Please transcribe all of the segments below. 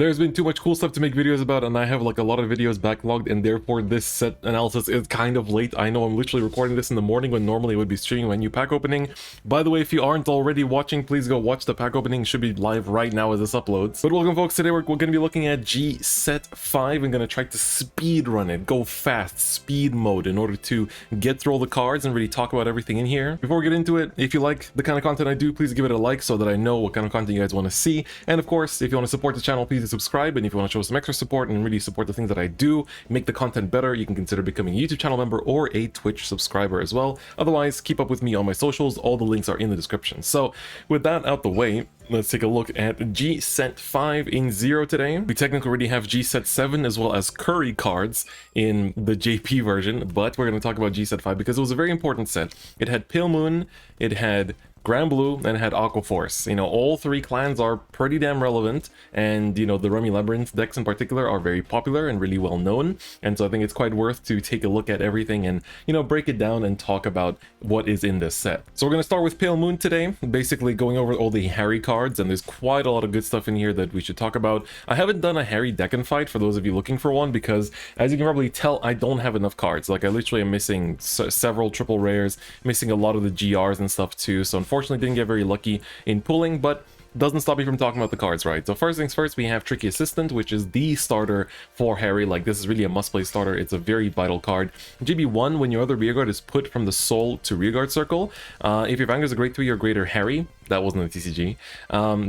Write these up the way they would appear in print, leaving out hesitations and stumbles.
There's been too much cool stuff to make videos about, and I have like a lot of videos backlogged, and therefore this set analysis is kind of late. I know I'm literally recording this in the morning when normally I would be streaming my new pack opening. By the way, if you aren't already watching, please go watch the pack opening. It should be live right now as this uploads. But welcome folks, today we're going to be looking at G Set 5. I'm going to try to speed run it, go fast, speed mode, in order to get through all the cards and really talk about everything in here. Before we get into it, if you like the kind of content I do, please give it a like so that I know what kind of content you guys want to see. And of course, if you want to support the channel, please subscribe, and if you want to show some extra support and really support the things that I do, make the content better, you can consider becoming a YouTube channel member or a Twitch subscriber as well. Otherwise, keep up with me on my socials. All the links are in the description. So with that out the way, let's take a look at G Set 5 in 0 today. We technically already have G Set 7 as well as Curry cards in the JP version, but we're going to talk about G Set 5 because it was a very important set. It had Pale Moon, it had Granblue, and it had Aqua Force. You know, all three clans are pretty damn relevant, and you know, the Rummy Labyrinth decks in particular are very popular and really well known, and so I think it's quite worth to take a look at everything and, you know, break it down and talk about what is in this set. So we're going to start with Pale Moon today, basically going over all the Harri cards, and there's quite a lot of good stuff in here that we should talk about. I haven't done a Harri DifferentFight for those of you looking for one, because as you can probably tell, I don't have enough cards. Like, I literally am missing several triple rares, missing a lot of the GRs and stuff too, so unfortunately didn't get very lucky in pulling, but doesn't stop me from talking about the cards, right? So first things first, we have Tricky Assistant, which is the starter for Harri. Like, this is really a must-play starter. It's a very vital card. GB1, when your other rearguard is put from the soul to rearguard circle, if your Vanguard is a grade 3 or greater Harri, that wasn't a TCG,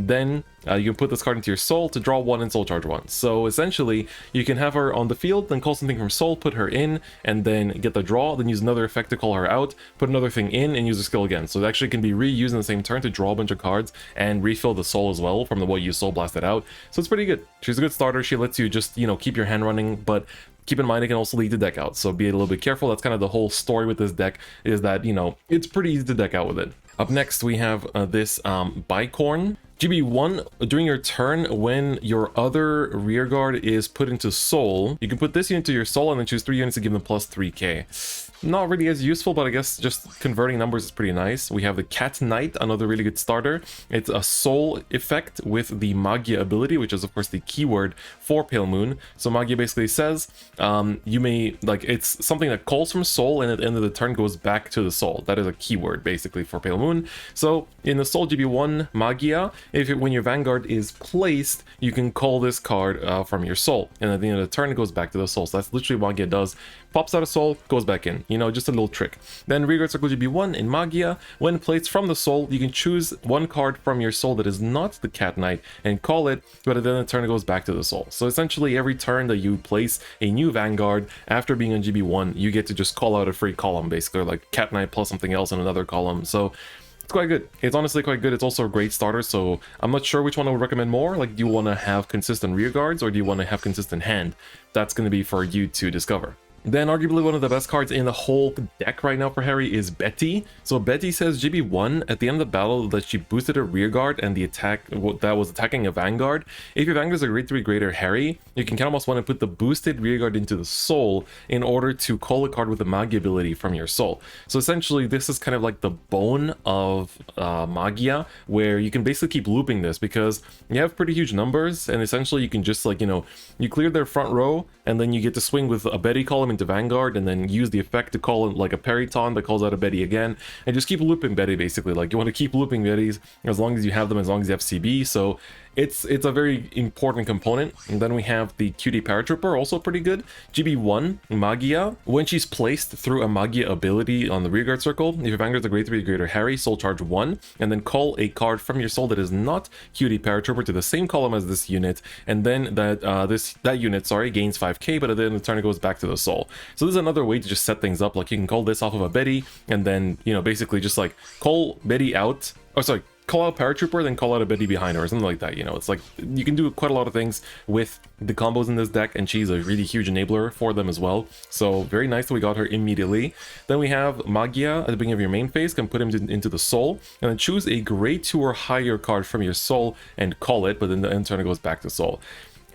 then you can put this card into your soul to draw 1 and soul charge 1. So essentially, you can have her on the field, then call something from soul, put her in, and then get the draw, then use another effect to call her out, put another thing in, and use a skill again. So it actually can be reused in the same turn to draw a bunch of cards and refill the soul as well from the way you soul blasted out. So it's pretty good. She's a good starter. She lets you just, you know, keep your hand running, but keep in mind it can also lead the deck out, so be a little bit careful. That's kind of the whole story with this deck, is that, you know, it's pretty easy to deck out with it. Up next, we have this Bicorn. GB1, during your turn, when your other rearguard is put into soul, you can put this unit to your soul and then choose 3 units to give them plus 3k. Not really as useful, but I guess just converting numbers is pretty nice. We have the Cat Knight, another really good starter. It's a soul effect with the Magia ability, which is of course the keyword for Pale Moon. So Magia basically says, you may, like, it's something that calls from soul and at the end of the turn goes back to the soul. That is a keyword basically for Pale Moon. So in the soul GB1 Magia, when your Vanguard is placed, you can call this card from your soul, and at the end of the turn it goes back to the soul. So that's literally what Magia does. Pops out of soul, goes back in. You know, just a little trick. Then rearguard circle GB1 in Magia. When placed from the soul, you can choose one card from your soul that is not the Cat Knight and call it, but at the end of the turn it goes back to the soul. So essentially every turn that you place a new Vanguard after being on GB1, you get to just call out a free column, basically, like Cat Knight plus something else in another column. So it's quite good. It's honestly quite good. It's also a great starter, so I'm not sure which one I would recommend more. Like, do you want to have consistent rearguards or do you want to have consistent hand? That's going to be for you to discover. Then arguably one of the best cards in the whole deck right now for Harri is Betty. So Betty says GB1, at the end of the battle that she boosted her rearguard and the attack that was attacking a Vanguard. If your Vanguard is a grade 3 greater Harri, you can almost want to put the boosted rearguard into the soul in order to call a card with the Magia ability from your soul. So essentially this is kind of like the bone of Magia, where you can basically keep looping this because you have pretty huge numbers, and essentially you can just, like, you know, you clear their front row and then you get to swing with a Betty column into Vanguard and then use the effect to call in like a Periton that calls out a Betty again, and just keep looping Betty basically. Like, you want to keep looping Bettys as long as you have them, as long as you have CB. So it's a very important component. And then we have the Cutie Paratrooper, also pretty good. GB1 Magia. When she's placed through a Magia ability on the rearguard circle, if your Vanguard's a grade 3 greater Harri, soul charge 1, and then call a card from your soul that is not Cutie Paratrooper to the same column as this unit, and then that unit, sorry, gains 5k, but at the end of the turn it goes back to the soul. So this is another way to just set things up. Like, you can call this off of a Betty, and then, you know, basically just like call Betty out, oh sorry, call out Paratrooper, then call out a Betty behind her or something like that. You know, it's like you can do quite a lot of things with the combos in this deck, and she's a really huge enabler for them as well. So very nice that we got her immediately. Then we have Magia at the beginning of your main phase, can put him into the soul, and then choose a grade 2 or higher card from your soul and call it, but then the end turn it goes back to soul.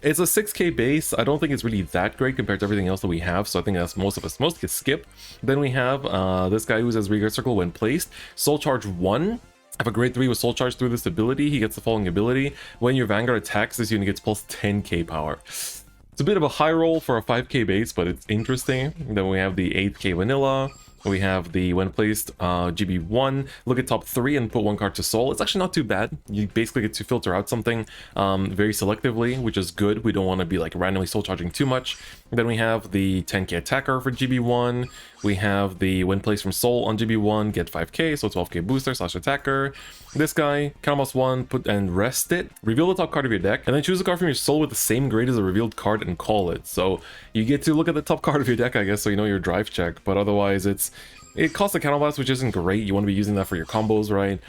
It's a 6k base. I don't think it's really that great compared to everything else that we have, so I think that's most can skip. Then we have this guy who says rearguard circle when placed, soul charge 1, If a grade 3 with soul charge through this ability, he gets the following ability. When your Vanguard attacks, this unit gets plus 10k power. It's a bit of a high roll for a 5k base, but it's interesting. Then we have the 8k vanilla. We have the when placed GB1, look at top 3 and put 1 card to soul. It's actually not too bad. You basically get to filter out something very selectively, which is good. We don't want to be like randomly soul charging too much. Then we have the 10k attacker for GB1. We have the when placed from soul on GB1, get 5k, so 12k booster / attacker. This guy, count +1, put and rest it. Reveal the top card of your deck, and then choose a card from your soul with the same grade as a revealed card and call it. So you get to look at the top card of your deck, I guess, so you know your drive check, but otherwise it costs a counterblast, which isn't great. You want to be using that for your combos, right?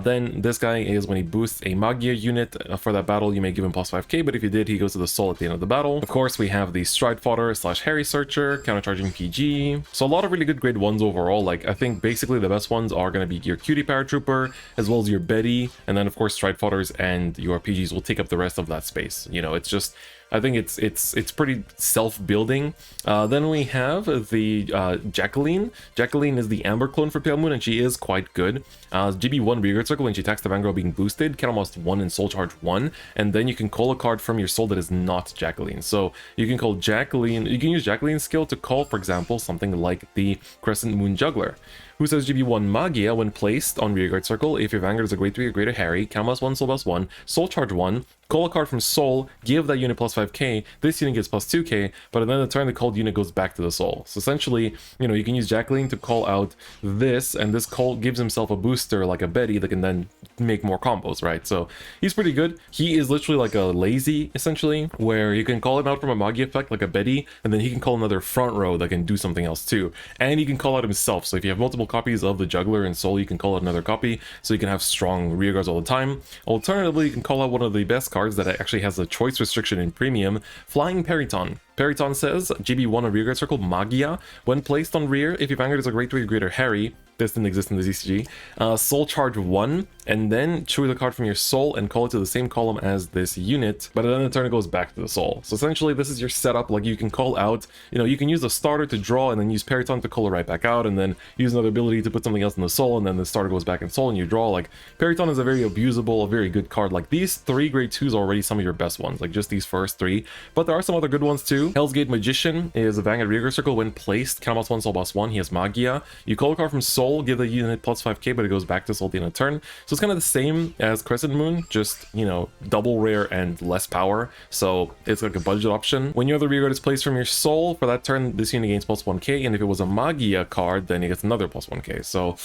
Then this guy is when he boosts a Magia unit for that battle, you may give him plus 5k, but if you did, he goes to the soul at the end of the battle. Of course, we have the Stride Fodder / Harri Searcher, countercharging PG. So a lot of really good grade 1s overall. Like, I think basically the best ones are going to be your Cutie Paratrooper, as well as your Betty, and then of course Stride Fodders and your PGs will take up the rest of that space. You know, it's just... I think it's pretty self-building. Then we have the Jacqueline. Jacqueline is the Amber clone for Pale Moon, and she is quite good. GB1 Rearguard Circle, when she attacks the Vanguard being boosted, can almost 1 and Soul Charge 1, and then you can call a card from your soul that is not Jacqueline. So you can call Jacqueline, you can use Jacqueline's skill to call, for example, something like the Crescent Moon Juggler, who says GB1 Magia when placed on Rearguard Circle. If your Vanguard is a grade 3 or greater Harri, count +1, soul +1, Soul Charge 1, call a card from soul, give that unit plus 5k, this unit gets plus 2k, but then the turn the called unit goes back to the soul. So essentially, you know, you can use Jacqueline to call out this, and this call gives himself a booster like a Betty that can then make more combos, right? So he's pretty good. He is literally like a lazy, essentially, where you can call him out from a Magia effect like a Betty, and then he can call another front row that can do something else too. And he can call out himself. So if you have multiple copies of the Juggler and Soul, you can call out another copy, so you can have strong rearguards all the time. Alternatively, you can call out one of the best cards that actually has a choice restriction in premium, Flying Periton. Periton says, GB1 on Rearguard Circle, Magia. When placed on rear, if your Vanguard is a grade 3 or greater Harri, this didn't exist in the ZCG, Soul Charge 1, and then choose a card from your soul and call it to the same column as this unit, but then the turn it goes back to the soul. So essentially, this is your setup. Like, you can call out, you know, you can use the starter to draw and then use Periton to call it right back out, and then use another ability to put something else in the soul, and then the starter goes back in soul and you draw. Like, Periton is a very abusable, a very good card. Like, these 3 grade 2s are already some of your best ones, like just these first 3, but there are some other good ones too. Hell's Gate Magician is a Vanguard Rearguard Circle. When placed, count +1, soul +1, he has Magia. You call a card from soul, give the unit plus 5k, but it goes back to soul at the end of turn. So it's kind of the same as Crescent Moon, just, you know, double rare and less power, so it's like a budget option. When your other rearguard is placed from your soul, for that turn, this unit gains plus 1k, and if it was a Magia card, then it gets another plus 1k, so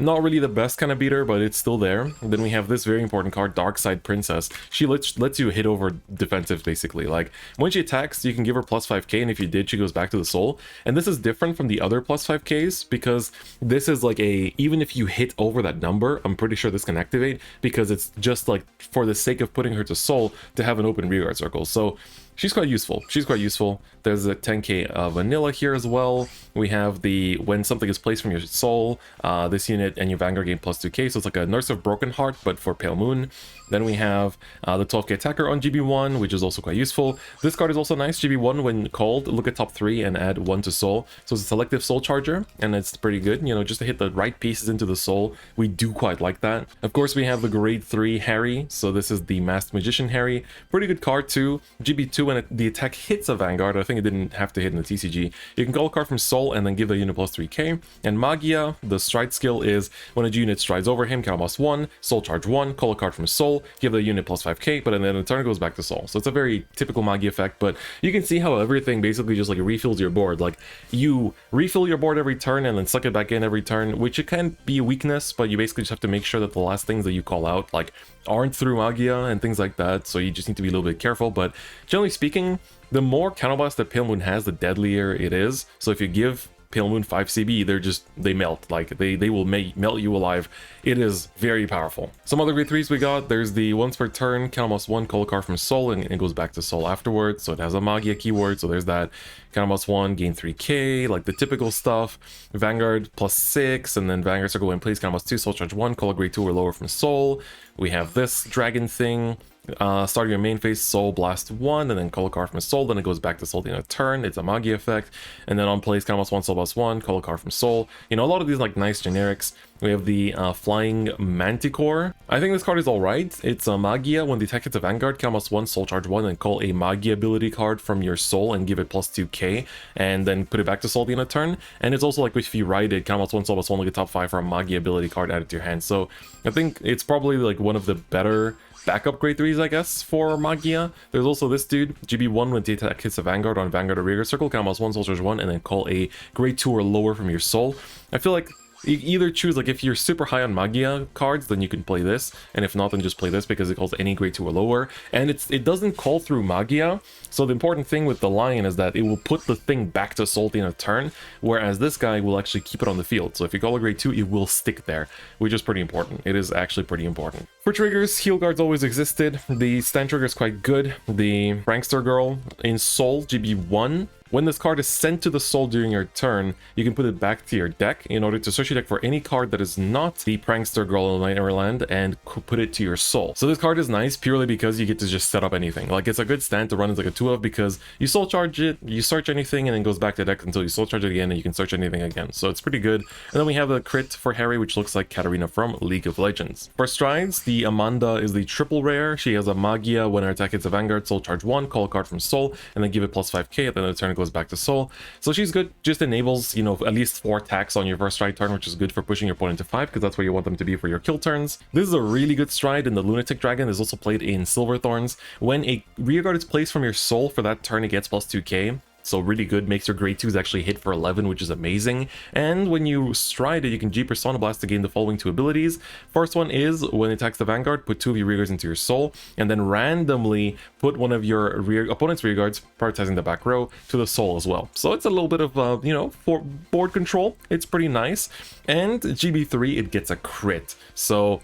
not really the best kind of beater, but it's still there. And then we have this very important card, Darkside Princess. She lets you hit over defensive, basically. Like, when she attacks, you can give her plus 5k, and if you did, she goes back to the soul. And this is different from the other plus 5ks, because this is like a, even if you hit over that number, I'm pretty sure this can activate, because it's just like, for the sake of putting her to soul, to have an open rearguard circle. So she's quite useful. She's quite useful. There's a 10k vanilla here as well. We have the when something is placed from your soul, this unit and your Vanguard gain plus 2k, so it's like a Nurse of Broken Heart, but for Pale Moon. Then we have the 12k attacker on GB1, which is also quite useful. This card is also nice. GB1, when called, look at top 3 and add 1 to soul. So it's a selective soul charger, and it's pretty good, you know, just to hit the right pieces into the soul. We do quite like that. Of course, we have the grade 3 Harri. So this is the Masked Magician Harri. Pretty good card too. GB2, when the attack hits a Vanguard, I think it didn't have to hit in the TCG, you can call a card from soul and then give the unit plus 3k. And Magia, the stride skill is when a unit strides over him, count +1, soul charge 1, call a card from soul, give the unit plus 5k, but then the turn goes back to soul. So it's a very typical Magia effect, but you can see how everything basically just like refills your board. Like, you refill your board every turn and then suck it back in every turn, which it can be a weakness, but you basically just have to make sure that the last things that you call out like aren't through Magia and things like that. So you just need to be a little bit careful, but generally speaking, the more counterblast that Pale Moon has, the deadlier it is. So if you give Pale Moon 5 CB, they melt. Like, they will melt you alive. It is very powerful. Some other grade 3s we got, there's the once per turn, count +1, call a card from soul, and it goes back to soul afterwards. So it has a Magia keyword, so there's that. Count +1, gain 3k, like the typical stuff. Vanguard +6, and then Vanguard Circle when placed, count +2, soul charge 1, call a grade 2 or lower from soul. We have this dragon thing. Start of your main phase, Soul Blast 1, and then call a card from Soul, then it goes back to Soul in a turn. It's a Magi effect. And then on plays, counterblast 1, Soul Blast 1, call a card from Soul. You know, a lot of these like nice generics. We have the Flying Manticore. I think this card is alright. It's a Magia. When the attack hits a Vanguard, counterblast 1, Soul Charge 1, and call a Magia ability card from your Soul and give it plus 2k, and then put it back to Soul in a turn. And it's also like if you ride it, counterblast 1, Soul Blast 1, like a top 5 for a Magia ability card added to your hand. So I think it's probably like one of the better backup grade 3s, I guess, for Magia. There's also this dude, GB1, when the attack hits a Vanguard on Vanguard or Rearguard Circle, counterblast 1, Soul Charge 1, and then call a grade 2 or lower from your Soul. I feel like you either choose, like, if you're super high on Magia cards, then you can play this, and if not, then just play this because it calls any grade 2 or lower, and it doesn't call through Magia. So the important thing with the Lion is that it will put the thing back to Soul in a turn, whereas this guy will actually keep it on the field. So if you call a grade 2, it will stick there, which is pretty important. It is actually pretty important. For triggers, heal guards always existed. The stand trigger is quite good. The Prankster Girl in Soul, GB1. When this card is sent to the Soul during your turn, you can put it back to your deck in order to search your deck for any card that is not the Prankster Girl in Nightland and put it to your Soul. So this card is nice purely because you get to just set up anything. Like, it's a good stand to run as like a 2-of because you Soul Charge it, you search anything, and then goes back to deck until you Soul Charge it again, and you can search anything again. So it's pretty good. And then we have a crit for Harri, which looks like Katarina from League of Legends. For strides, the Amanda is the triple rare. She has a Magia. When her attack hits a Vanguard, Soul Charge 1, call a card from Soul, and then give it plus 5k. At the end of the turn, it goes back to Soul. So she's good, just enables, you know, at least 4 attacks on your first stride turn, which is good for pushing your opponent to 5, because that's where you want them to be for your kill turns. This is a really good stride in the Lunatic Dragon. Is also played in Silverthorns. When a rearguard is placed from your Soul for that turn, it gets plus 2k. So really good, makes your grade 2s actually hit for 11, which is amazing. And when you stride it, you can G Persona Blast to gain the following 2 abilities. First one is, when it attacks the Vanguard, put 2 of your rearguards into your Soul, and then randomly put one of your opponent's rearguards, prioritizing the back row, to the Soul as well. So it's a little bit of, you know, for board control. It's pretty nice. And GB3, it gets a crit. So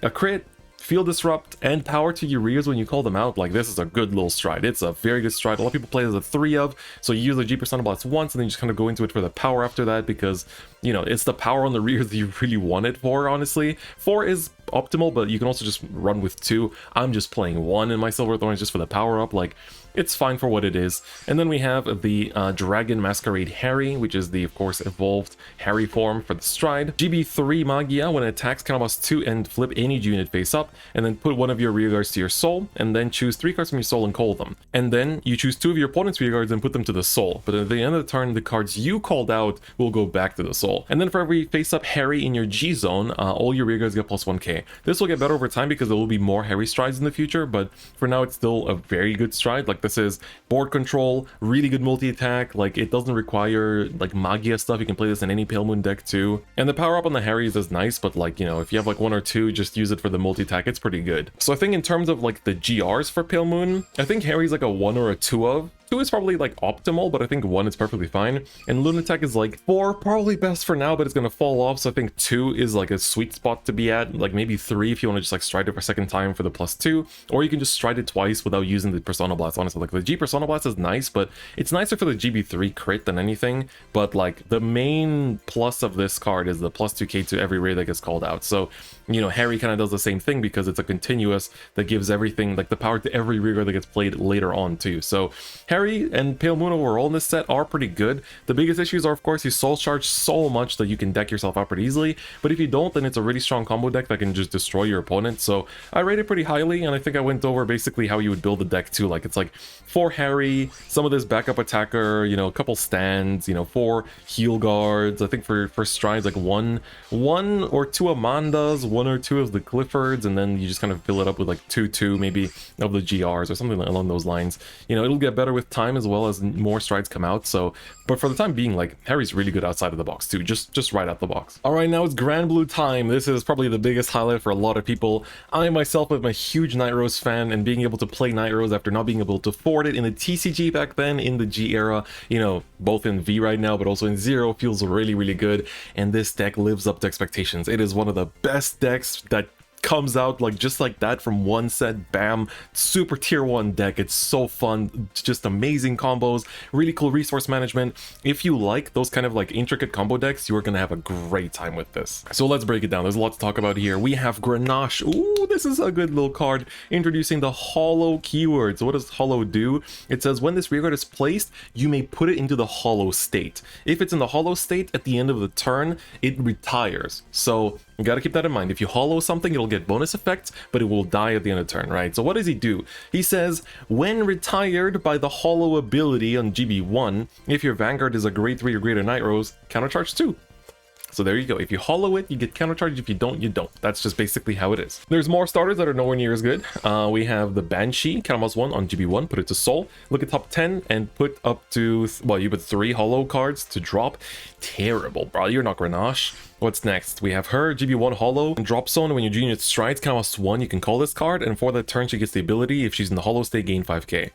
a crit, Field Disrupt, and Power to your rears when you call them out. Like, this is a good little stride. It's a very good stride. A lot of people play it as a 3-of, so you use the G Persona Blast once, and then you just kind of go into it for the power after that, because, you know, it's the power on the rears that you really want it for, honestly. 4 is optimal, but you can also just run with 2. I'm just playing 1 in my Silverthorns just for the power up. Like, it's fine for what it is. And then we have the Dragon Masquerade Harri, which is the, of course, evolved Harri form for the stride. GB3 Magia, when it attacks, counterblast 2 and flip any unit face up, and then put one of your rearguards to your Soul, and then choose 3 cards from your Soul and call them. And then you choose 2 of your opponent's rearguards and put them to the Soul. But at the end of the turn, the cards you called out will go back to the Soul. And then for every face up Harri in your G zone, all your rearguards get plus 1k. This will get better over time because there will be more Harri strides in the future, but for now it's still a very good stride. Like, this is board control, really good multi-attack. Like, it doesn't require like Magia stuff. You can play this in any Pale Moon deck too. And the power up on the Harris is nice, but like, you know, if you have like 1 or 2, just use it for the multi-attack. It's pretty good. So I think in terms of like the GRs for Pale Moon, I think Harry's like a 1 or a 2-of. 2 is probably like optimal, but I think 1 is perfectly fine. And Lunatic is like 4, probably best for now, but it's gonna fall off. So I think 2 is like a sweet spot to be at. Like maybe 3 if you want to just like stride it for a second time for the +2, or you can just stride it twice without using the Persona Blast. Honestly, like the G Persona Blast is nice, but it's nicer for the GB3 crit than anything. But like the main plus of this card is the +2k to every raid that gets called out. So, you know, Harri kind of does the same thing because it's a continuous that gives everything, like the power to every rearguard that gets played later on too. So Harri and Pale Moon overall in this set are pretty good. The biggest issues are, of course, you soul charge so much that you can deck yourself out pretty easily, but if you don't, then it's a really strong combo deck that can just destroy your opponent. So I rate it pretty highly, and I think I went over basically how you would build the deck too. Like, it's like 4 Harri, some of this backup attacker, you know, a couple stands, you know, 4 heal guards. I think for strides, like one or 2 Amandas, 1 or 2 of the Cliffords, and then you just kind of fill it up with like 2 maybe of the GRs or something along those lines. You know, it'll get better with time as well as more strides come out. So, but for the time being, like, Harry's really good outside of the box too, just right out the box. All right, now it's Granblue time. This is probably the biggest highlight for a lot of people. I myself am a huge Nightrose fan, and being able to play Nightrose after not being able to afford it in the TCG back then, in the G era, you know, both in V right now but also in Zero, feels really good. And this deck lives up to expectations. It is one of the best decks that comes out like just like that from one set, bam, super tier 1 deck. It's so fun, just amazing combos, really cool resource management. If you like those kind of like intricate combo decks, you are gonna have a great time with this. So let's break it down. There's a lot to talk about here. We have Grenache. Ooh, this is a good little card, introducing the hollow keyword. So what does hollow do? It says when this rearguard is placed, you may put it into the hollow state. If it's in the hollow state at the end of the turn, it retires. So you gotta keep that in mind. If you hollow something, it'll get bonus effects, but it will die at the end of the turn, right? So what does he do? He says, when retired by the hollow ability on GB1, if your Vanguard is a grade 3 or greater Nightrose, countercharge 2. So there you go. If you hollow it, you get countercharged. If you don't, you don't. That's just basically how it is. There's more starters that are nowhere near as good. We have the Banshee, -1 on GB1, put it to Soul. Look at top 10 and put up to, well, you put 3 hollow cards to drop. Terrible, bro. You're not Grenache. What's next? We have her, GB1 hollow, drop zone. When your unit strides, -1, you can call this card, and for that turn, she gets the ability. If she's in the hollow state, gain 5k.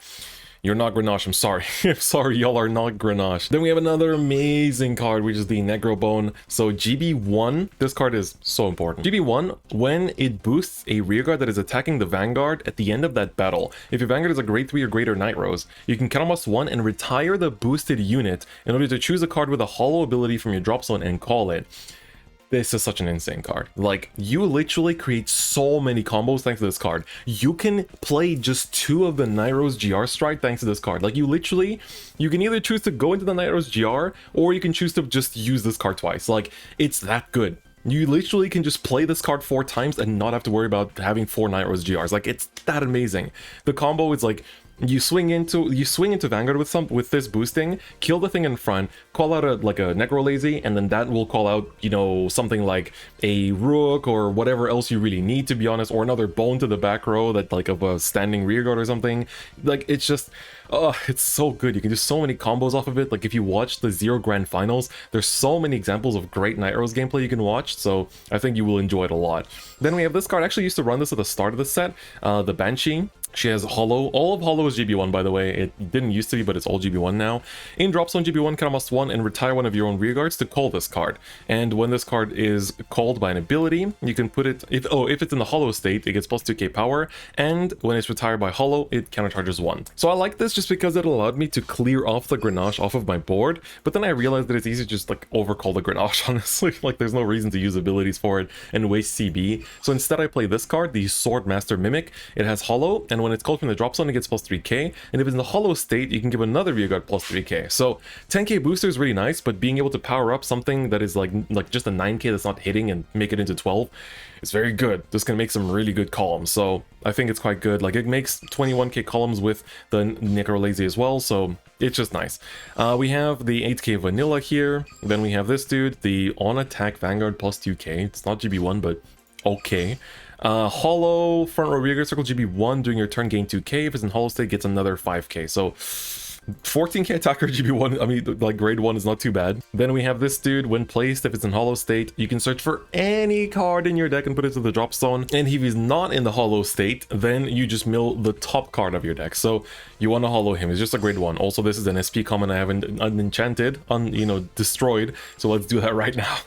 You're not Grenache, I'm sorry. I'm sorry, y'all are not Grenache. Then we have another amazing card, which is the Negro Bone. So GB1, this card is so important. GB1, when it boosts a rearguard that is attacking the Vanguard at the end of that battle, if your Vanguard is a grade 3 or greater Nightrose, you can -1 and retire the boosted unit in order to choose a card with a hollow ability from your drop zone and call it. This is such an insane card. Like, you literally create so many combos thanks to this card. You can play just 2 of the Nightrose GR stride thanks to this card. Like, you can either choose to go into the Nightrose GR, or you can choose to just use this card twice. Like, it's that good. You literally can just play this card 4 times and not have to worry about having 4 Nightrose GRs. Like, it's that amazing. The combo is like, you swing into Vanguard with this boosting, kill the thing in front, call out a Necrolazy, and then that will call out, you know, something like a Rook or whatever else you really need, to be honest, or another Bone to the back row that like of a standing rearguard or something. Like, it's just, oh, it's so good. You can do so many combos off of it. Like, if you watch the Zero Grand Finals, there's so many examples of great Nightrose gameplay you can watch, so I think you will enjoy it a lot. Then we have this card. I actually used to run this at the start of the set, the Banshee. She has Hollow. All of Hollow is GB1, by the way. It didn't used to be, but it's all GB1 now. In drop zone GB1, -1 and retire one of your own rearguards to call this card. And when this card is called by an ability, you can put it, if it's in the Hollow state, it gets plus 2k power, and when it's retired by Hollow, it countercharges 1. So I like this just because it allowed me to clear off the Grenache off of my board, but then I realized that it's easy to just like overcall the Grenache, honestly. Like, there's no reason to use abilities for it and waste CB. So instead I play this card, the Swordmaster Mimic. It has Hollow, and when it's called from the drop zone, it gets plus 3k, and if it's in the hollow state, you can give another rearguard plus 3k. So 10k booster is really nice, but being able to power up something that is like just a 9k that's not hitting and make it into 12 is very good. This can make some really good columns, so I think it's quite good. Like, it makes 21k columns with the Necrolazy as well, so it's just nice. We have the 8k vanilla here, then we have this dude, the on attack Vanguard plus 2k. It's not GB1, but okay. Hollow front row rearguard circle GB1 during your turn, gain 2k. If it's in hollow state, gets another 5k. So 14k attacker GB1, I mean, like, grade 1 is not too bad. Then we have this dude. When placed, if it's in hollow state, you can search for any card in your deck and put it to the drop zone. And if he's not in the hollow state, then you just mill the top card of your deck. So you want to hollow him. It's just a grade 1. Also, this is an SP common I haven't unenchanted, destroyed. So let's do that right now.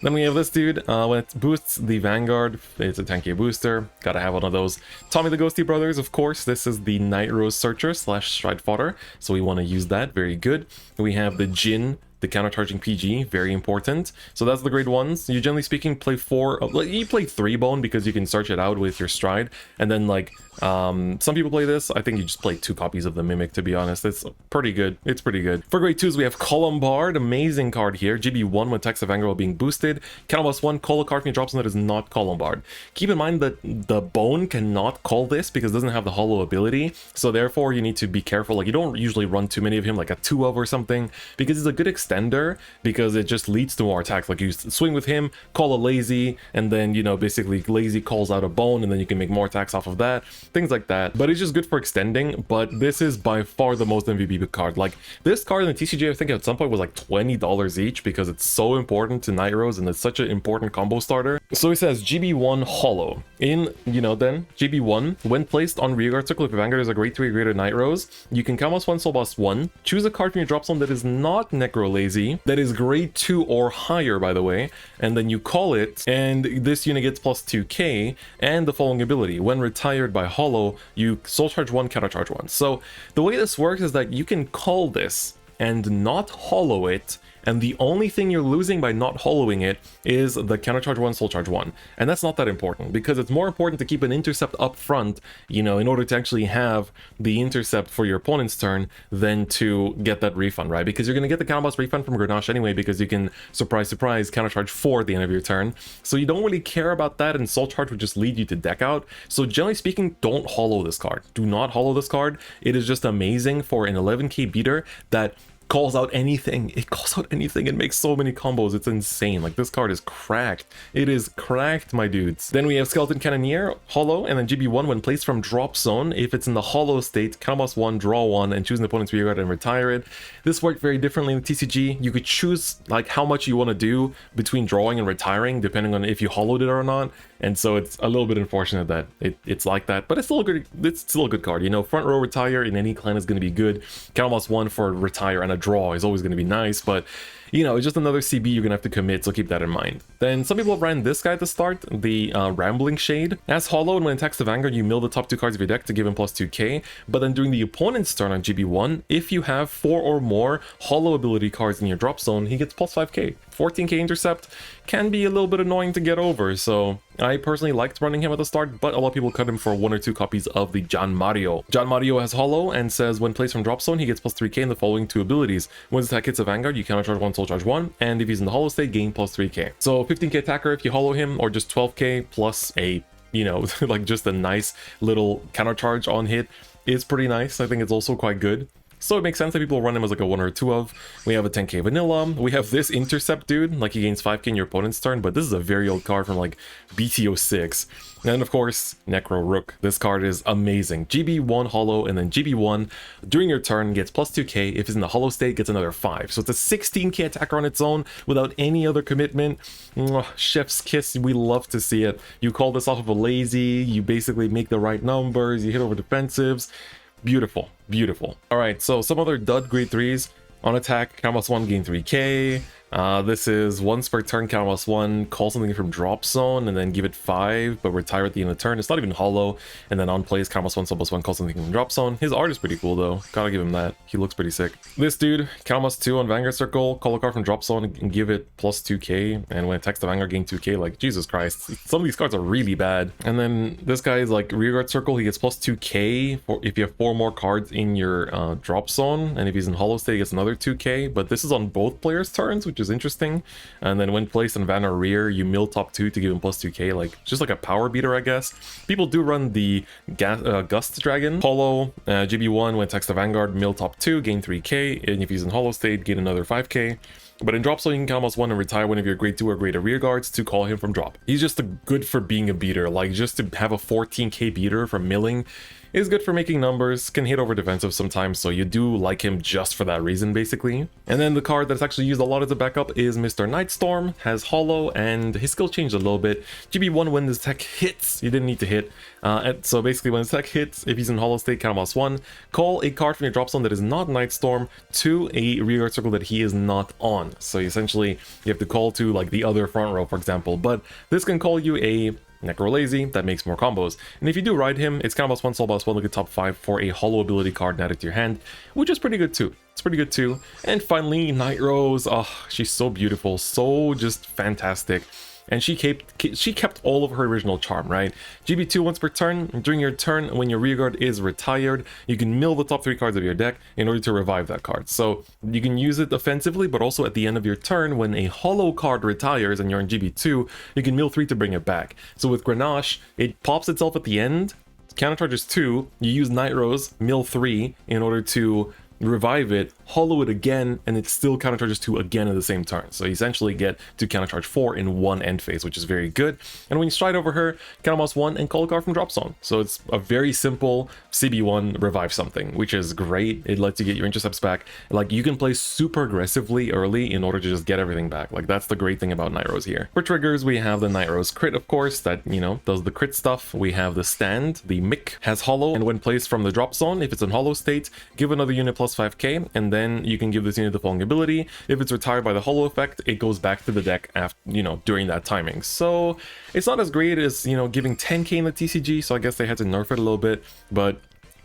Then we have this dude. When it boosts the Vanguard, it's a 10k booster. Gotta have one of those. Tommy the Ghosty Brothers, of course. This is the Nightrose Searcher / Stride Fodder. So we want to use that. Very good. We have the Jin, the countercharging PG, very important. So that's the grade 1s. You generally speaking play 4, you play 3 bone because you can search it out with your stride, and then like some people play this. I think you just play 2 copies of the Mimic, to be honest. It's pretty good. It's pretty good. For grade 2s, we have Colombard, amazing card here. GB1 when attacks the Vanguard while being boosted. +1, call a card from your drop zone that is not Colombard. Keep in mind that the bone cannot call this because it doesn't have the hollow ability, so therefore you need to be careful. Like, you don't usually run too many of him, like a 2 of or something, because it's a good extender, because it just leads to more attacks. Like, you swing with him, call a lazy, and then, you know, basically lazy calls out a bone, and then you can make more attacks off of that, things like that. But it's just good for extending. But this is by far the most MVP card. Like, this card in the TCG, I think at some point was like $20 each, because it's so important to Nightrose and it's such an important combo starter. So it says GB1 hollow. In, then GB1, when placed on rearguard circle, if your Vanguard is a grade 3 or greater Nightrose, you can +1 soul boss 1, choose a card from your drop zone that is not Necrolazy Lazy that is grade 2 or higher, by the way, and then you call it, and this unit gets plus 2k, and the following ability. When retired by Hollow, you soul charge 1, counter charge 1. So the way this works is that you can call this and not hollow it, and the only thing you're losing by not hollowing it is the counter charge 1, soul charge 1. And that's not that important, because it's more important to keep an intercept up front, you know, in order to actually have the intercept for your opponent's turn than to get that refund, right? Because you're going to get the counter boss refund from Grenache anyway, because you can, surprise, surprise, counter charge 4 at the end of your turn. So you don't really care about that, and soul charge would just lead you to deck out. So generally speaking, don't hollow this card. Do not hollow this card. It is just amazing for an 11k beater that calls out anything. It calls out anything and makes so many combos. It's insane. Like, this card is cracked. It is cracked, my dudes. Then we have Skeleton Cannoneer, hollow, and then GB1 when placed from drop zone. If it's in the hollow state, counterboss 1, draw 1, and choose an opponent's rearguard and retire it. This worked very differently in the TCG. You could choose like how much you want to do between drawing and retiring, depending on if you hollowed it or not. And so it's a little bit unfortunate that it's like that, but it's still a good. It's still a good card. You know, front row retire in any clan is going to be good. Counterboss 1 for retire and a draw is always going to be nice, but you know, it's just another CB you're going to have to commit, so keep that in mind. Then some people ran this guy at the start, the Rambling Shade. As hollow, and when it attacks the Vanguard, you mill the top 2 cards of your deck to give him plus 2k, but then during the opponent's turn on GB1, if you have 4 or more hollow ability cards in your drop zone, he gets plus 5k. 14k intercept can be a little bit annoying to get over, so I personally liked running him at the start, but a lot of people cut him for 1 or 2 copies of the John Mario. John Mario has hollow and says when placed from drop zone, he gets plus 3k in the following 2 abilities. When his attack hits a Vanguard, you counter charge 1, soul charge 1, and if he's in the hollow state, gain plus 3k. So 15k attacker if you hollow him, or just 12k plus a, you know, like just a nice little counter charge on hit is pretty nice. I think it's also quite good. So it makes sense that people run him as like a 1 or 2 of. We have a 10k vanilla. We have this intercept dude, like he gains 5k in your opponent's turn, but this is a very old card from like BTO6. And of course, Necro Rook. This card is amazing. GB1 hollow, and then GB1 during your turn gets plus 2k. If it's in the hollow state, gets another 5. So it's a 16k attacker on its own without any other commitment. Chef's kiss, we love to see it. You call this off of a lazy, you basically make the right numbers, you hit over defensives. Beautiful, beautiful. All right, so some other dud grade 3s. On attack, counterboss 1, gain 3k. This is once per turn, counterboss 1, call something from drop zone and then give it 5, but retire at the end of the turn. It's not even hollow. And then on plays, counterboss 1, soulboss 1, call something from drop zone. His art is pretty cool though. Gotta give him that. He looks pretty sick. This dude, counterboss 2 on Vanguard Circle, call a card from drop zone and give it plus 2k. And when it attacks the Vanguard, gain 2k. Like, Jesus Christ. Some of these cards are really bad. And then this guy is like rearguard circle. He gets plus 2k for if you have 4 more cards in your drop zone. And if he's in hollow state, he gets another 2k. But this is on both players' turns, which is interesting. And then when placed on Van or rear, you mill top 2 to give him plus 2k, like just like a power beater, I guess. People do run the Gust Dragon. Hollow, GB1, when attacks the Vanguard, mill top 2, gain 3k, and if he's in hollow state, gain another 5k. But in drop zone, you can counterboss 1 and retire one of your grade 2 or greater rear guards to call him from drop. He's just good for being a beater, like just to have a 14k beater from milling is good for making numbers, can hit over defensive sometimes, so you do like him just for that reason, basically. And then the card that's actually used a lot as a backup is Mr. Nightstorm, has hollow, and his skill changed a little bit. GB1, when this tech hits, you didn't need to hit. So basically, when this tech hits, if he's in hollow state, counterboss 1, call a card from your drop zone that is not Nightstorm to a rearguard circle that he is not on. So essentially, you have to call to like the other front row, for example, but this can call you a Necro Lazy, that makes more combos. And if you do ride him, it's counterboss 1, soulboss 1, look at top 5 for a hollow ability card and add it to your hand, which is pretty good too. It's pretty good too. And finally, Nightrose. Oh, she's so beautiful, so just fantastic. And she kept all of her original charm, right? GB2 once per turn. During your turn, when your rearguard is retired, you can mill the top 3 cards of your deck in order to revive that card. So you can use it offensively, but also at the end of your turn, when a hollow card retires and you're in GB2, you can mill 3 to bring it back. So with Grenache, it pops itself at the end, countercharges 2, you use Nightrose, mill 3 in order to revive it, hollow it again, and it still countercharges 2 again in the same turn. So you essentially get to countercharge 4 in one end phase, which is very good. And when you stride over her, counterboss 1 and call a card from drop zone. So it's a very simple CB1 revive something, which is great. It lets you get your intercepts back. Like, you can play super aggressively early in order to just get everything back. Like, that's the great thing about Nightrose here. For triggers, we have the Nightrose crit, of course, that, you know, does the crit stuff. We have the stand, the Mick has hollow, and when placed from the drop zone, if it's in hollow state, give another unit plus plus 5k, and then you can give this unit the following ability. If it's retired by the holo effect, it goes back to the deck after, during that timing. So it's not as great as, giving 10k in the TCG, so I guess they had to nerf it a little bit, but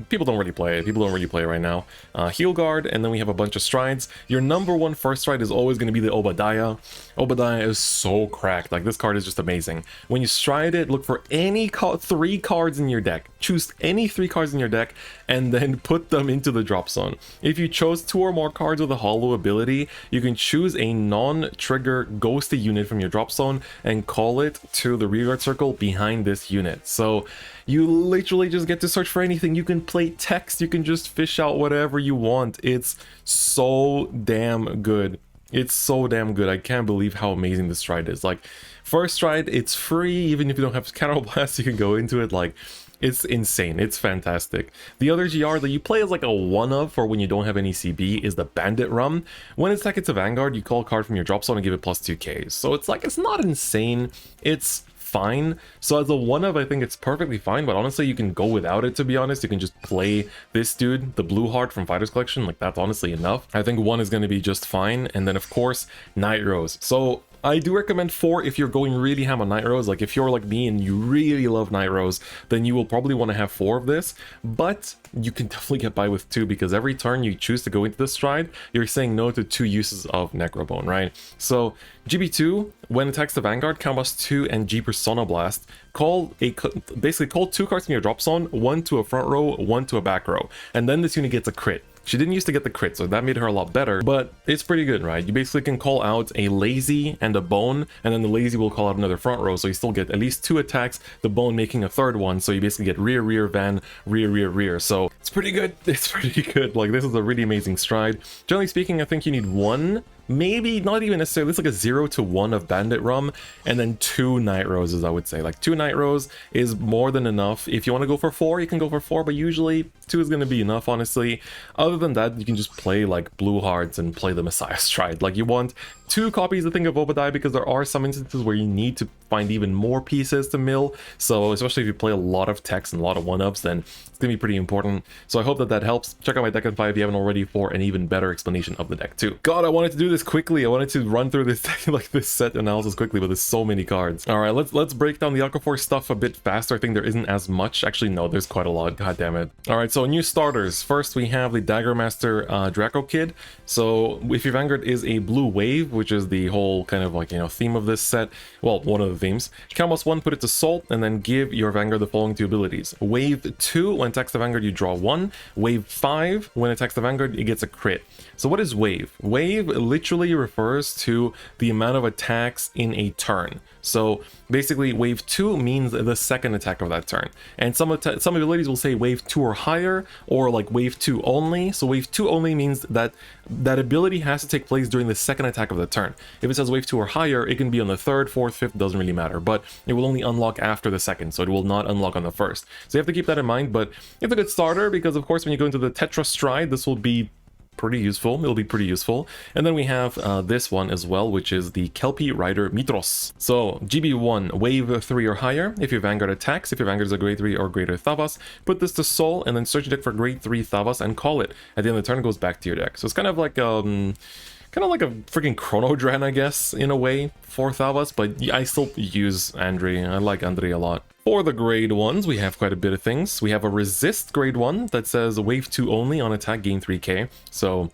people don't really play it. People don't really play it right now. Heal Guard, and then we have a bunch of strides. Your number one first stride is always going to be the Obadiah. Obadiah is so cracked. Like, this card is just amazing. When you stride it, look for any 3 cards in your deck. Choose any 3 cards in your deck, and then put them into the drop zone. If you chose 2 or more cards with a holo ability, you can choose a non-trigger ghosty unit from your drop zone and call it to the rearguard circle behind this unit. So you literally just get to search for anything. You can play text, you can just fish out whatever you want. It's so damn good. It's so damn good. I can't believe how amazing this stride is. Like, first stride, it's free. Even if you don't have Counterblast, you can go into it. Like, it's insane. It's fantastic. The other GR that you play as like a one-of for when you don't have any CB is the Bandit Rum. When it's like it's a Vanguard, you call a card from your drop zone and give it plus 2k. So it's like, it's not insane. It's fine. So as a one-of, I think it's perfectly fine, but honestly, you can go without it, to be honest. You can just play this dude, the Blue Heart from Fighters Collection. Like, that's honestly enough. I think 1 is going to be just fine. And then, of course, Nightrose. So I do recommend 4 if you're going really ham on Nightrose. Like, if you're like me and you really love Nightrose, then you will probably want to have 4 of this. But you can definitely get by with 2, because every turn you choose to go into the stride, you're saying no to 2 uses of Necrobone, right? So GB2, when attacks the Vanguard, combos 2 and G Persona Blast, basically call 2 cards from your drop zone, 1 to a front row, 1 to a back row, and then this unit gets a crit. She didn't used to get the crit, so that made her a lot better, but it's pretty good, right? You basically can call out a lazy and a bone, and then the lazy will call out another front row, so you still get at least 2 attacks, the bone making a third one, so you basically get rear, rear, van, rear, rear, rear. So it's pretty good. It's pretty good. Like, this is a really amazing stride. Generally speaking, I think you need 1, maybe not even necessarily, it's like a 0 to 1 of Bandit Rum, and then 2 Nightroses, I would say. Like, 2 Nightrose is more than enough. If you want to go for 4, you can go for 4, but usually 2 is going to be enough, honestly. Other than that, you can just play like Blue Hearts and play the Messiah stride. Like, you want 2 copies, I think, of Obadiah, because there are some instances where you need to find even more pieces to mill. So especially if you play a lot of text and a lot of one-ups, then it's gonna be pretty important. So I hope that that helps. Check out my deck and fight if you haven't already for an even better explanation of the deck too. God, I wanted to do this quickly. I wanted to run through this like this set analysis quickly, but there's so many cards. All right, let's break down the Aqua Force stuff a bit faster. I think there isn't as much. Actually, no, there's quite a lot. God damn it. All right, so new starters. First, we have the Daggermaster Draco Kid. So if your Vanguard is a blue wave, which is the whole kind of like, theme of this set, well, one of the themes, combos 1, put it to Salt, and then give your Vanguard the following 2 abilities. Wave 2, when attacks the Vanguard, you draw 1. Wave 5, when attacks the Vanguard, it gets a crit. So what is Wave? Wave literally refers to the amount of attacks in a turn. So basically, Wave 2 means the second attack of that turn. And some abilities will say Wave 2 or higher, or like Wave 2 only. So Wave 2 only means that that ability has to take place during the second attack of the turn. If it says Wave 2 or higher, it can be on the 3rd, 4th, 5th, doesn't really matter. But it will only unlock after the 2nd, so it will not unlock on the 1st. So you have to keep that in mind, but it's a good starter, because of course when you go into the Tetra Stride, this will be pretty useful. It'll be pretty useful. And then we have this one as well, which is the Kelpie Rider Mitros. So GB1, wave 3 or higher. If your Vanguard attacks, if your Vanguard is a grade 3 or greater Thavas, put this to Soul and then search your deck for grade 3 Thavas and call it. At the end of the turn, it goes back to your deck. So it's kind of like a freaking Chrono Dran, I guess, in a way, for Thavas, but I still use Andre. I like Andre a lot. For the grade 1s, we have quite a bit of things. We have a Resist grade 1 that says wave 2 only on attack, gain 3k. So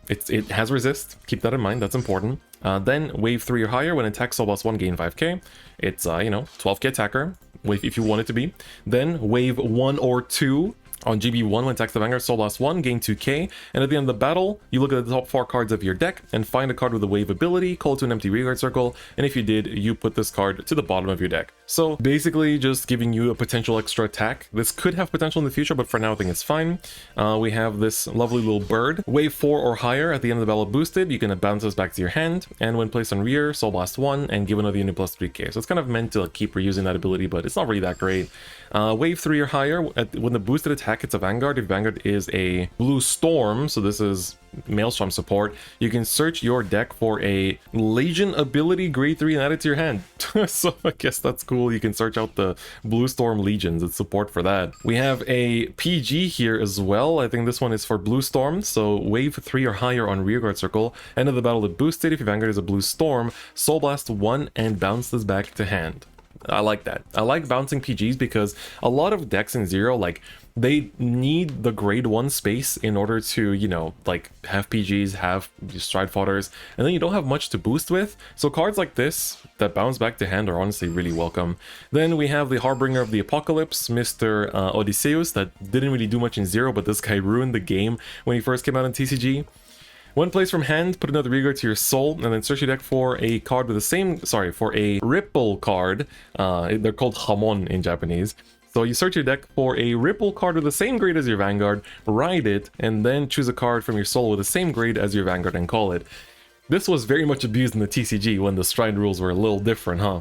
it has Resist. Keep that in mind, that's important. Then wave 3 or higher, when attack soul plus 1, gain 5k. It's, 12k attacker, if you want it to be. Then wave 1 or 2, on GB1, when attacks the Vanguard, Soul Blast 1, gain 2k, and at the end of the battle, you look at the top 4 cards of your deck and find a card with a wave ability, call it to an empty rearguard circle, and if you did, you put this card to the bottom of your deck. So basically just giving you a potential extra attack. This could have potential in the future, but for now I think it's fine. We have this lovely little bird. Wave 4 or higher, at the end of the battle boosted, you can bounce this back to your hand, and when placed on rear, Soul Blast 1, and give another unit plus 3k. So it's kind of meant to keep reusing that ability, but it's not really that great. Wave 3 or higher, when the boosted attack attack hits a Vanguard, if Vanguard is a blue storm, so this is Maelstrom support, you can search your deck for a Legion ability grade 3 and add it to your hand. So I guess that's cool. You can search out the Blue Storm Legions. It's support for that. We have a PG here as well. I think this one is for Blue Storm. So wave 3 or higher on rearguard circle. End of the battle to boost it. If your Vanguard is a Blue Storm, Soul Blast 1 and bounce this back to hand. I like that. I like bouncing PGs because a lot of decks in Zero, like, they need the grade 1 space in order to, you know, like, have PGs, have Stride Fodders, and then you don't have much to boost with. So cards like this that bounce back to hand are honestly really welcome. Then we have the Harbinger of the Apocalypse, Mr. Odysseus, that didn't really do much in Zero, but this guy ruined the game when he first came out in TCG. One place from hand, put another rearguard to your soul, and then search your deck for a card with the same, for a Ripple card. They're called Hamon in Japanese. So you search your deck for a Ripple card with the same grade as your Vanguard, ride it, and then choose a card from your soul with the same grade as your Vanguard and call it. This was very much abused in the TCG when the Stride rules were a little different, huh?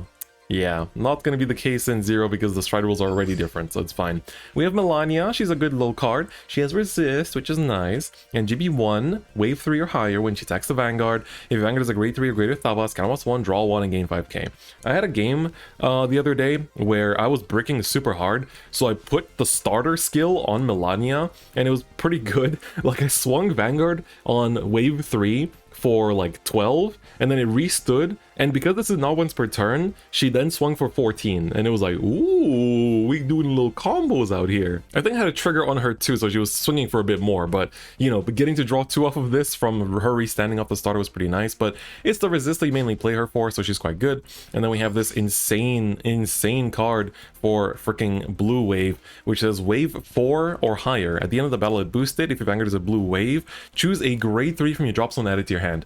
Yeah, not going to be the case in Zero because the Stride rules are already different, so it's fine. We have Melania. She's a good low card. She has Resist, which is nice. And GB1, wave 3 or higher when she attacks the Vanguard. If Vanguard is a grade 3 or greater Thavas, counterblast 1, draw 1, and gain 5k. I had a game the other day where I was bricking super hard, so I put the starter skill on Melania, and it was pretty good. Like, I swung Vanguard on wave 3 for like 12, and then it restood, and because this is not once per turn, she then swung for 14, and it was like, ooh, we doing little combos out here. I think I had a trigger on her too, so she was swinging for a bit more, but you know, but getting to draw 2 off of this from her re-standing off the starter was pretty nice. But it's the resist that you mainly play her for, so she's quite good. And then we have this insane card for freaking Blue Wave, which says wave 4 or higher. At the end of the battle, it boosted. If your Vanguard is a blue wave, choose a grade 3 from your drop zone and add it to your hand.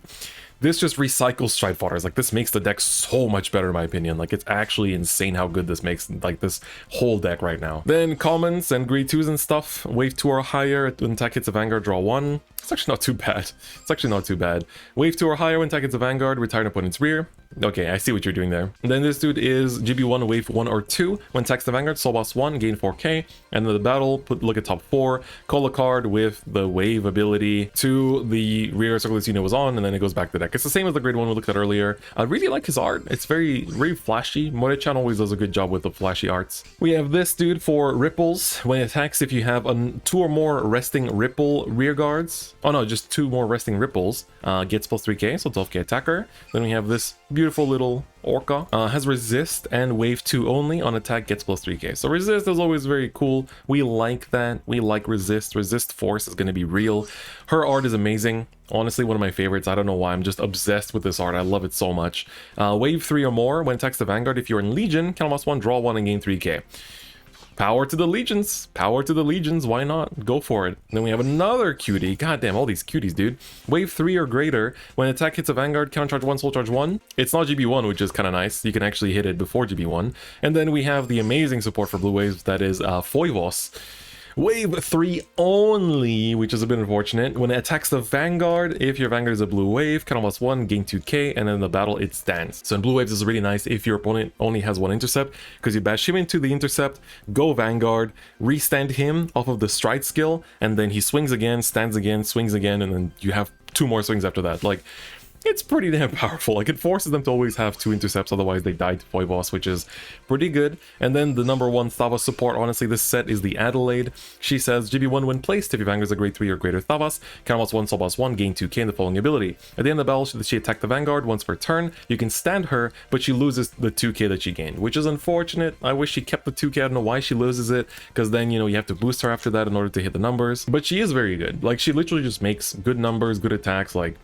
This just recycles Stride Fodders. Like, this makes the deck so much better in my opinion. Like, it's actually insane how good this makes, like, this whole deck right now. Then commons and grade 2s and stuff. Wave 2 or higher, when attack hits a Vanguard, draw 1. It's actually not too bad. It's actually not too bad. Wave 2 or higher, when attack hits a Vanguard, retire an opponent's rear. Okay, I see what you're doing there. And then this dude is GB1, wave 1 or 2. When attacks the Vanguard, Soul Boss 1, gain 4k. And in the battle, look at top 4, call a card with the wave ability to the rear circle this unit was on, and then it goes back to the deck. It's the same as the grade 1 we looked at earlier. I really like his art. It's very flashy. Mori-chan always does a good job with the flashy arts. We have this dude for ripples. When it attacks, if you have 2 or more resting ripple rear guards, oh no, just 2 more resting ripples, gets plus 3k, so 12k attacker. Then we have this beautiful little Orca, has resist and wave 2 only, on attack gets plus 3k. So resist is always very cool. We like that. We like resist force is going to be real. Her art is amazing, honestly one of my favorites. I don't know why, I'm just obsessed with this art. I love it so much. Wave 3 or more, when attacks the Vanguard, if you're in Legion, counterblast 1, draw 1 and gain 3k. Power to the legions. Power to the legions. Why not? Go for it. Then we have another cutie. God damn, all these cuties, dude. Wave 3 or greater. When attack hits a Vanguard, counter charge 1, soul charge 1. It's not GB1, which is kind of nice. You can actually hit it before GB1. And then we have the amazing support for blue waves, that is Foivos. Wave 3 only, which is a bit unfortunate. When it attacks the Vanguard, if your Vanguard is a blue wave, counterblast 1, gain 2k, and then in the battle it stands. So in blue waves, this is really nice if your opponent only has 1 intercept, because you bash him into the intercept, go Vanguard, restand him off of the stride skill, and then he swings again, stands again, swings again, and then you have 2 more swings after that. Like, it's pretty damn powerful. Like, it forces them to always have 2 intercepts, otherwise they die to Foivos, which is pretty good. And then the number 1 Thavas support, honestly, this set is the Adelaide. She says, GB1 when placed, if your Vanguard is a grade 3 or greater Thavas, counterblast 1, soul boss 1, gain 2k in the following ability. At the end of the battle, should she attack the Vanguard once per turn, you can stand her, but she loses the 2k that she gained, which is unfortunate. I wish she kept the 2k. I don't know why she loses it, because then, you know, you have to boost her after that in order to hit the numbers. But she is very good. Like, she literally just makes good numbers, good attacks, like,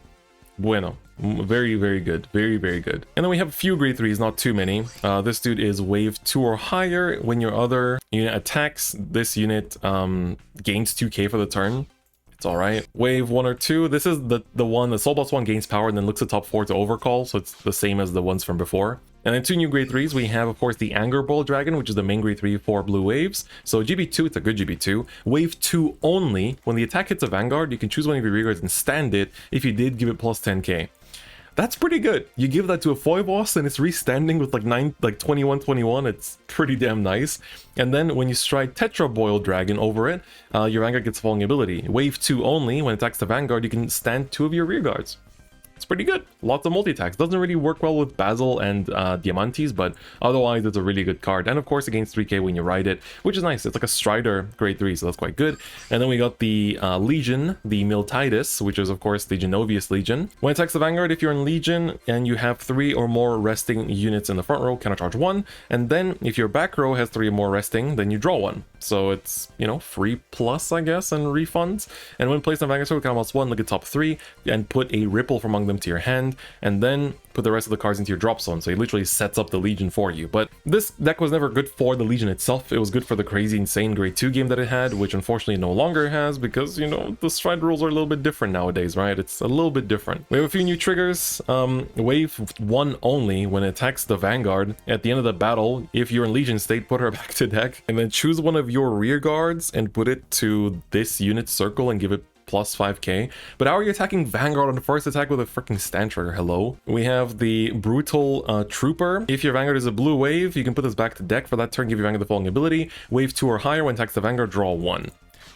bueno. Very, very good. Very, very good. And then we have a few grade 3s, not too many. This dude is wave 2 or higher. When your other unit attacks, this unit gains 2k for the turn. It's alright. Wave 1 or 2. This is the one, the Soul Boss 1 gains power and then looks at top 4 to overcall, so it's the same as the ones from before. And then 2 new grade 3s, we have, of course, the Anger Ball Dragon, which is the main grade 3 for blue waves. So GB2, it's a good GB2. Wave 2 only. When the attack hits a Vanguard, you can choose one of your rearguards and stand it. If you did, give it plus 10k. That's pretty good. You give that to a foil boss and it's restanding with like 21-21. It's pretty damn nice. And then when you strike Tetra Boil Dragon over it, your Vanguard gets falling ability. Wave 2 only, when it attacks the Vanguard, you can stand 2 of your rear guards. It's pretty good. Lots of multi-attacks. Doesn't really work well with Basil and Diamantes, but otherwise it's a really good card. And of course it gains 3k when you ride it, which is nice. It's like a Strider grade 3, so that's quite good. And then we got the Legion, the Miltitus, which is of course the Genovius Legion. When it attacks the Vanguard, if you're in Legion and you have 3 or more resting units in the front row, cannot charge 1. And then if your back row has 3 or more resting, then you draw 1. So it's, you know, free plus, I guess, and refunds. And when placed on Vanguard, so count +1, look at top 3, and put a Ripple from among them to your hand, and then put the rest of the cards into your drop zone. So it literally sets up the Legion for you. But this deck was never good for the Legion itself. It was good for the crazy insane grade 2 game that it had, which unfortunately no longer has, because, you know, the stride rules are a little bit different nowadays, right? It's a little bit different. We have a few new triggers. Wave 1 only, when it attacks the Vanguard at the end of the battle, if you're in Legion state, put her back to deck, and then choose one of your rear guards and put it to this unit circle and give it plus 5k. But how are you attacking Vanguard on the first attack with a freaking stand trigger? Hello? We have the Brutal Trooper. If your Vanguard is a blue wave, you can put this back to deck. For that turn, give your Vanguard the following ability. Wave 2 or higher, when attacks the Vanguard, draw 1.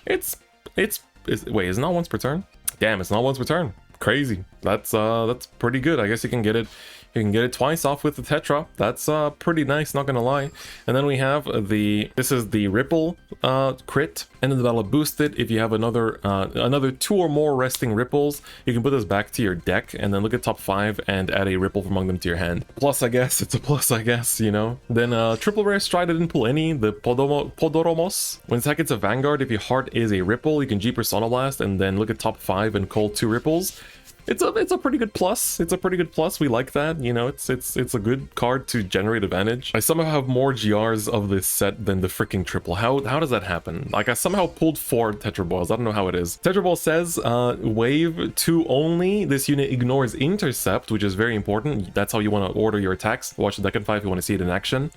Wait, is it not once per turn? Damn, it's not once per turn. Crazy. That's pretty good. I guess you can get it. You can get it twice off with the Tetra. That's pretty nice, not gonna lie. And then we have this is the Ripple crit, and then that'll boost it. If you have another 2 or more resting ripples, you can put this back to your deck, and then look at top 5 and add a ripple from among them to your hand. Plus, I guess it's a plus, I guess, you know. Then triple rare stride, I didn't pull any. The Podoromos. When attack it's a Vanguard, if your heart is a ripple, you can G Persona and then look at top 5 and call 2 ripples. It's a pretty good plus. It's a pretty good plus. We like that. You know, it's a good card to generate advantage. I somehow have more GRs of this set than the freaking triple. How does that happen? Like, I somehow pulled 4 Tetra Balls. I don't know how it is. Tetra Ball says wave 2 only. This unit ignores intercept, which is very important. That's how you want to order your attacks. Watch the deck in 5 if you want to see it in action.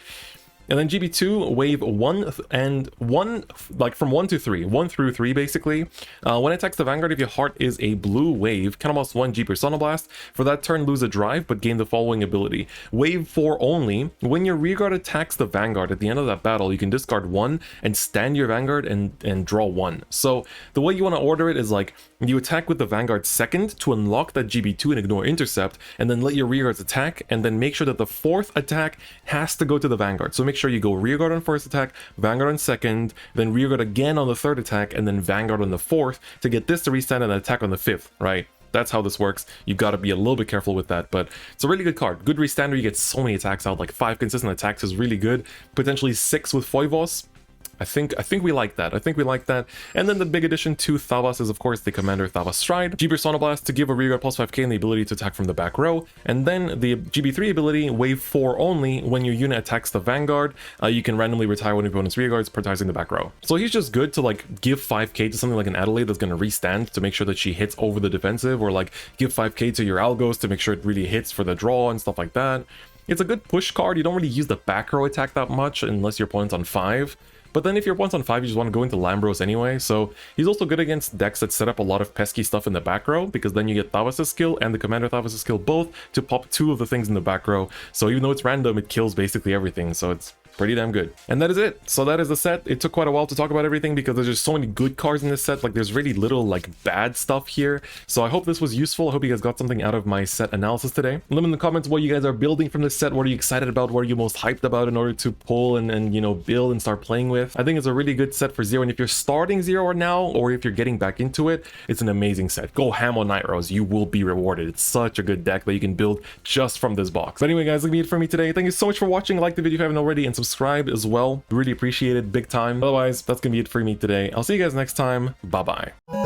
And then GB2, wave 1 and 1, like from 1 to 3, 1 through 3 basically. When it attacks the Vanguard, if your heart is a blue wave, count almost 1 G Persona Blast. For that turn, lose a drive, but gain the following ability. Wave 4 only, when your rearguard attacks the Vanguard at the end of that battle, you can discard 1 and stand your Vanguard and draw 1. So the way you want to order it is like, you attack with the Vanguard second to unlock that GB2 and ignore intercept, and then let your rearguards attack, and then make sure that the 4th attack has to go to the Vanguard. So make sure you go rearguard on 1st attack, Vanguard on 2nd, then rearguard again on the 3rd attack, and then Vanguard on the 4th to get this to restand and attack on the 5th, right? That's how this works. You gotta be a little bit careful with that, but it's a really good card. Good restander, you get so many attacks out, like 5 consistent attacks is really good. Potentially 6 with Foivos. I think we like that. I think we like that. And then the big addition to Thavas is, of course, the Commander Thavas Stride. GB Persona Blast to give a rearguard plus 5k and the ability to attack from the back row. And then the GB3 ability, wave 4 only, when your unit attacks the Vanguard, you can randomly retire one of your opponent's rearguards, prioritizing the back row. So he's just good to like give 5k to something like an Adelaide that's going to restand to make sure that she hits over the defensive, or like give 5k to your Algos to make sure it really hits for the draw and stuff like that. It's a good push card. You don't really use the back row attack that much unless your opponent's on 5. But then if your opponent's on 5, you just want to go into Lambros anyway, so he's also good against decks that set up a lot of pesky stuff in the back row, because then you get Thavas' skill and the Commander Thavas' skill both to pop 2 of the things in the back row, so even though it's random, it kills basically everything, so it's pretty damn good. And that is it. So that is the set. It took quite a while to talk about everything because there's just so many good cards in this set. Like, there's really little like bad stuff here. So I hope this was useful. I hope you guys got something out of my set analysis today. Let me in the comments what you guys are building from this set. What are you excited about? What are you most hyped about in order to pull and you know, build and start playing with? I think it's a really good set for Zero. And if you're starting Zero now, or if you're getting back into it, it's an amazing set. Go ham on Nightrose. You will be rewarded. It's such a good deck that you can build just from this box. But anyway, guys, that'll be it for me today. Thank you so much for watching. Like the video if you haven't already, and subscribe as well. Really appreciate it big time. Otherwise, that's gonna be it for me today. I'll see you guys next time. Bye bye.